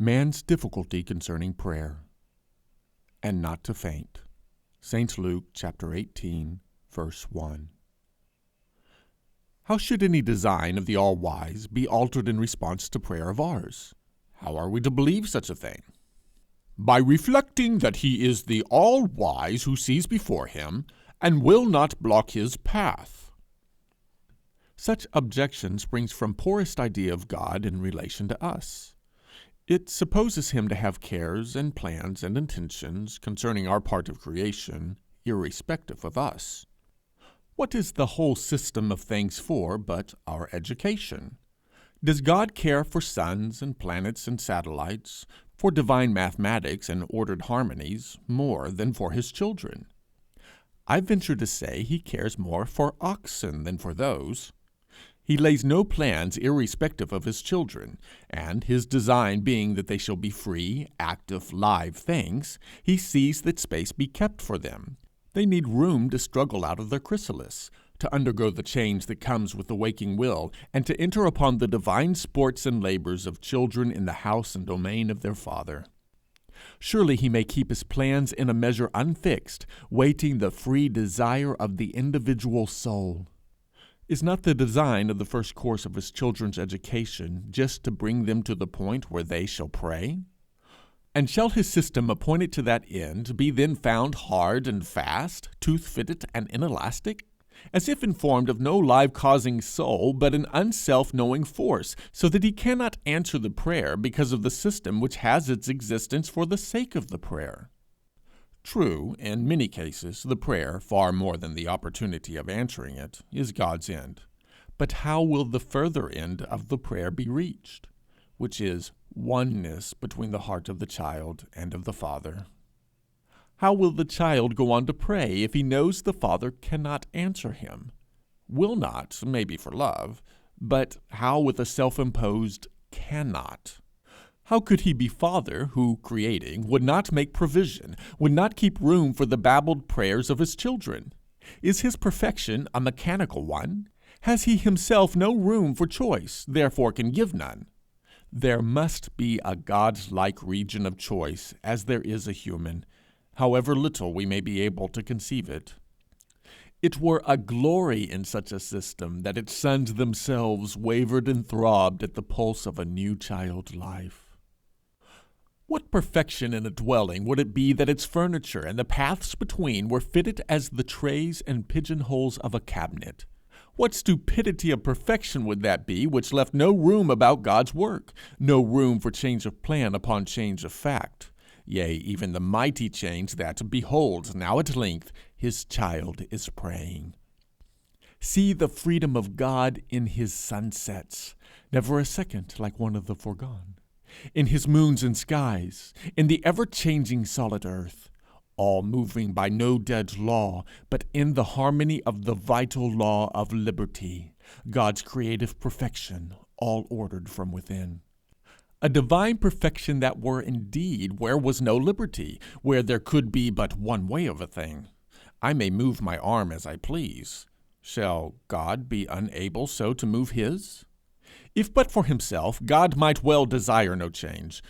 Man's difficulty concerning prayer, and not to faint. St. Luke chapter 18, verse 1. How should any design of the All-Wise be altered in response to prayer of ours? How are we to believe such a thing? By reflecting that he is the All-Wise who sees before him and will not block his path. Such objection springs from poorest idea of God in relation to us. It supposes him to have cares and plans and intentions concerning our part of creation, irrespective of us. What is the whole system of things for but our education? Does God care for suns and planets and satellites, for divine mathematics and ordered harmonies, more than for his children? I venture to say he cares more for oxen than for those. He lays no plans irrespective of his children, and his design being that they shall be free, active, live things, he sees that space be kept for them. They need room to struggle out of their chrysalis, to undergo the change that comes with the waking will, and to enter upon the divine sports and labors of children in the house and domain of their Father. Surely he may keep his plans in a measure unfixed, waiting the free desire of the individual soul. Is not the design of the first course of his children's education just to bring them to the point where they shall pray? And shall his system appointed to that end be then found hard and fast, tooth-fitted and inelastic, as if informed of no life-causing soul but an unself-knowing force, so that he cannot answer the prayer because of the system which has its existence for the sake of the prayer? True, in many cases, the prayer, far more than the opportunity of answering it, is God's end. But how will the further end of the prayer be reached, which is oneness between the heart of the child and of the Father? How will the child go on to pray if he knows the Father cannot answer him? Will not, maybe for love, but how with a self-imposed cannot? How could he be Father who, creating, would not make provision, would not keep room for the babbled prayers of his children? Is his perfection a mechanical one? Has he himself no room for choice, therefore can give none? There must be a God-like region of choice, as there is a human, however little we may be able to conceive it. It were a glory in such a system that its sons themselves wavered and throbbed at the pulse of a new child life. What perfection in a dwelling would it be that its furniture and the paths between were fitted as the trays and pigeonholes of a cabinet? What stupidity of perfection would that be which left no room about God's work, no room for change of plan upon change of fact? Yea, even the mighty change that, behold, now at length his child is praying. See the freedom of God in his sunsets, never a second like one of the foregone. In his moons and skies, in the ever-changing solid earth, all moving by no dead law, but in the harmony of the vital law of liberty, God's creative perfection, all ordered from within. A divine perfection that were indeed where was no liberty, where there could be but one way of a thing. I may move my arm as I please. Shall God be unable so to move his? If but for himself, God might well desire no change.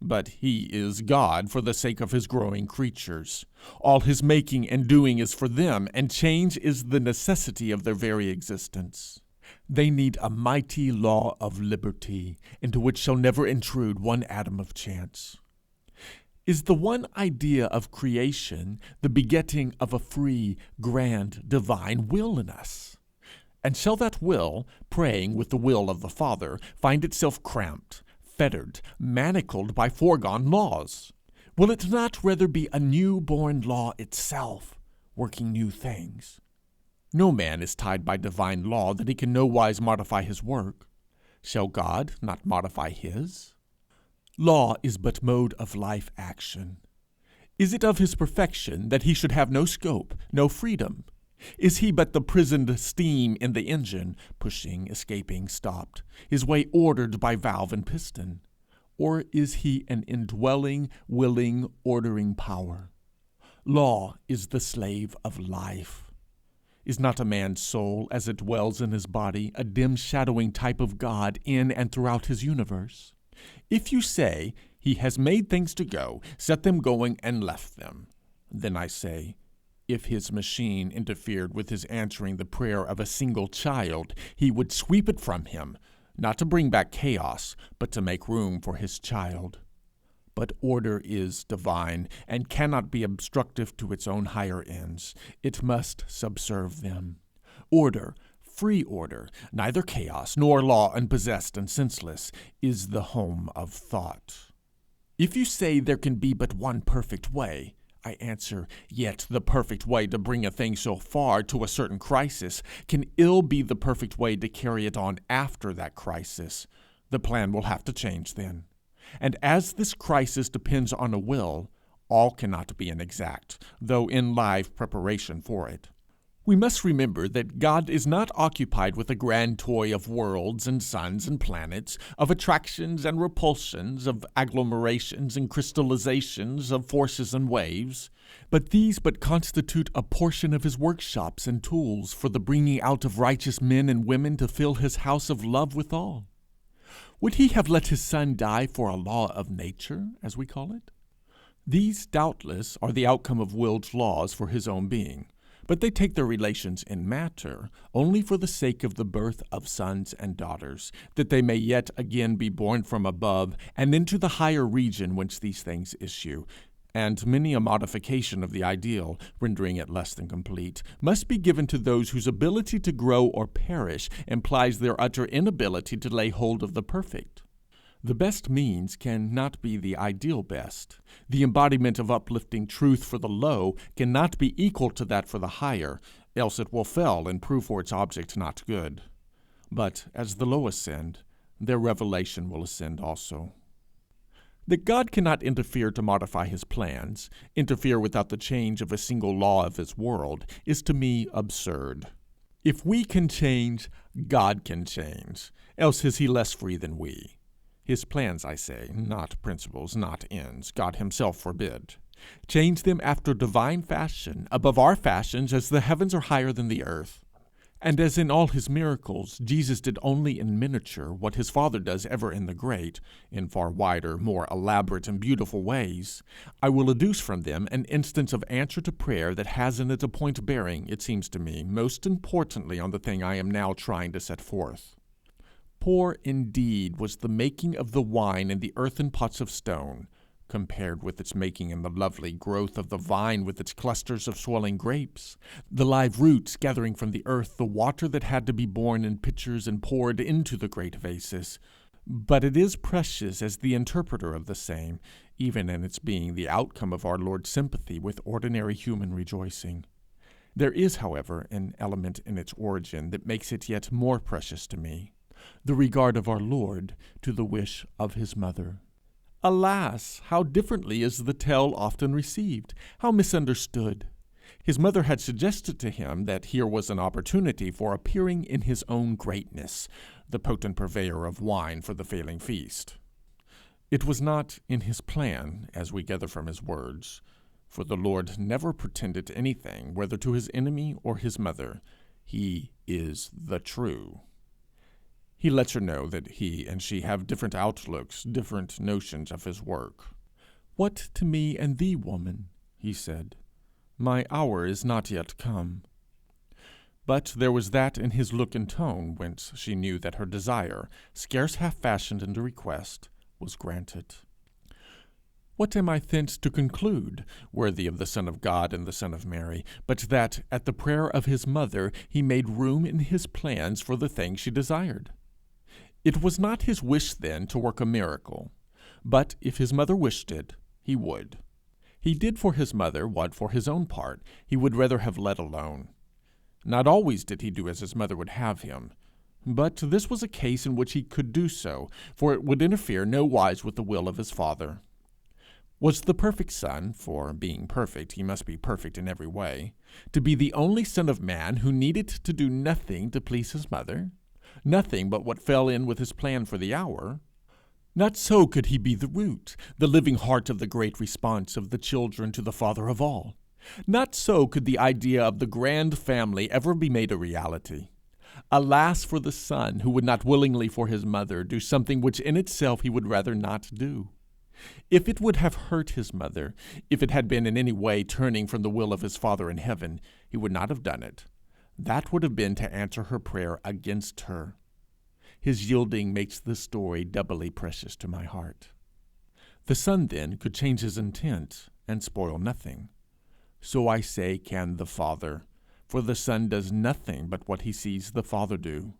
But he is God for the sake of his growing creatures. All his making and doing is for them, and change is the necessity of their very existence. They need a mighty law of liberty, into which shall never intrude one atom of chance. Is the one idea of creation the begetting of a free, grand, divine will in us? And shall that will, praying with the will of the Father, find itself cramped, fettered, manacled by foregone laws? Will it not rather be a new-born law itself, working new things? No man is tied by divine law that he can nowise modify his work. Shall God not modify his? Law is but mode of life action. Is it of his perfection that he should have no scope, no freedom? Is he but the prisoned steam in the engine, pushing, escaping, stopped, his way ordered by valve and piston? Or is he an indwelling, willing, ordering power? Law is the slave of life. Is not a man's soul, as it dwells in his body, a dim shadowing type of God in and throughout his universe? If you say, He has made things to go, set them going, and left them. Then I say, if his machine interfered with his answering the prayer of a single child, he would sweep it from him, not to bring back chaos, but to make room for his child. But order is divine, and cannot be obstructive to its own higher ends. It must subserve them. Order, free order, neither chaos nor law unpossessed and senseless, is the home of thought. If you say there can be but one perfect way, I answer, yet the perfect way to bring a thing so far to a certain crisis can ill be the perfect way to carry it on after that crisis. The plan will have to change then. And as this crisis depends on a will, all cannot be inexact, though in live preparation for it. We must remember that God is not occupied with a grand toy of worlds and suns and planets, of attractions and repulsions, of agglomerations and crystallizations, of forces and waves, but these but constitute a portion of his workshops and tools for the bringing out of righteous men and women to fill his house of love withal. Would he have let his son die for a law of nature, as we call it? These, doubtless, are the outcome of willed laws for his own being, but they take their relations in matter only for the sake of the birth of sons and daughters, that they may yet again be born from above and into the higher region whence these things issue. And many a modification of the ideal, rendering it less than complete, must be given to those whose ability to grow or perish implies their utter inability to lay hold of the perfect. The best means cannot be the ideal best. The embodiment of uplifting truth for the low cannot be equal to that for the higher, else it will fail and prove for its object not good. But as the low ascend, their revelation will ascend also. That God cannot interfere to modify his plans, interfere without the change of a single law of his world, is to me absurd. If we can change, God can change, else is he less free than we. His plans, I say, not principles, not ends, God himself forbid. Change them after divine fashion, above our fashions, as the heavens are higher than the earth. And as in all his miracles, Jesus did only in miniature what his Father does ever in the great, in far wider, more elaborate and beautiful ways, I will adduce from them an instance of answer to prayer that has in it a point bearing, it seems to me, most importantly on the thing I am now trying to set forth. Poor indeed was the making of the wine in the earthen pots of stone, compared with its making in the lovely growth of the vine with its clusters of swelling grapes, the live roots gathering from the earth the water that had to be borne in pitchers and poured into the great vases. But it is precious as the interpreter of the same, even in its being the outcome of our Lord's sympathy with ordinary human rejoicing. There is, however, an element in its origin that makes it yet more precious to me, the regard of our Lord to the wish of his mother. Alas, how differently is the tale often received, how misunderstood! His mother had suggested to him that here was an opportunity for appearing in his own greatness, the potent purveyor of wine for the failing feast. It was not in his plan, as we gather from his words, for the Lord never pretended anything, whether to his enemy or his mother. He is the true. He lets her know that he and she have different outlooks, different notions of his work. "What to me and thee, woman?" he said. "My hour is not yet come." But there was that in his look and tone whence she knew that her desire, scarce half fashioned into request, was granted. What am I thence to conclude, worthy of the Son of God and the Son of Mary, but that, at the prayer of his mother, he made room in his plans for the thing she desired? It was not his wish then to work a miracle, but if his mother wished it, he would. He did for his mother what for his own part he would rather have let alone. Not always did he do as his mother would have him, but this was a case in which he could do so, for it would interfere no wise with the will of his Father. Was the perfect Son, for being perfect he must be perfect in every way, to be the only Son of Man who needed to do nothing to please his mother? Nothing but what fell in with his plan for the hour? Not so could he be the root, the living heart of the great response of the children to the Father of all. Not so could the idea of the grand family ever be made a reality. Alas for the son who would not willingly for his mother do something which in itself he would rather not do. If it would have hurt his mother, if it had been in any way turning from the will of his Father in heaven, he would not have done it. That would have been to answer her prayer against her. His yielding makes the story doubly precious to my heart. The Son, then, could change his intent and spoil nothing. So I say can the Father, for the Son does nothing but what he sees the Father do.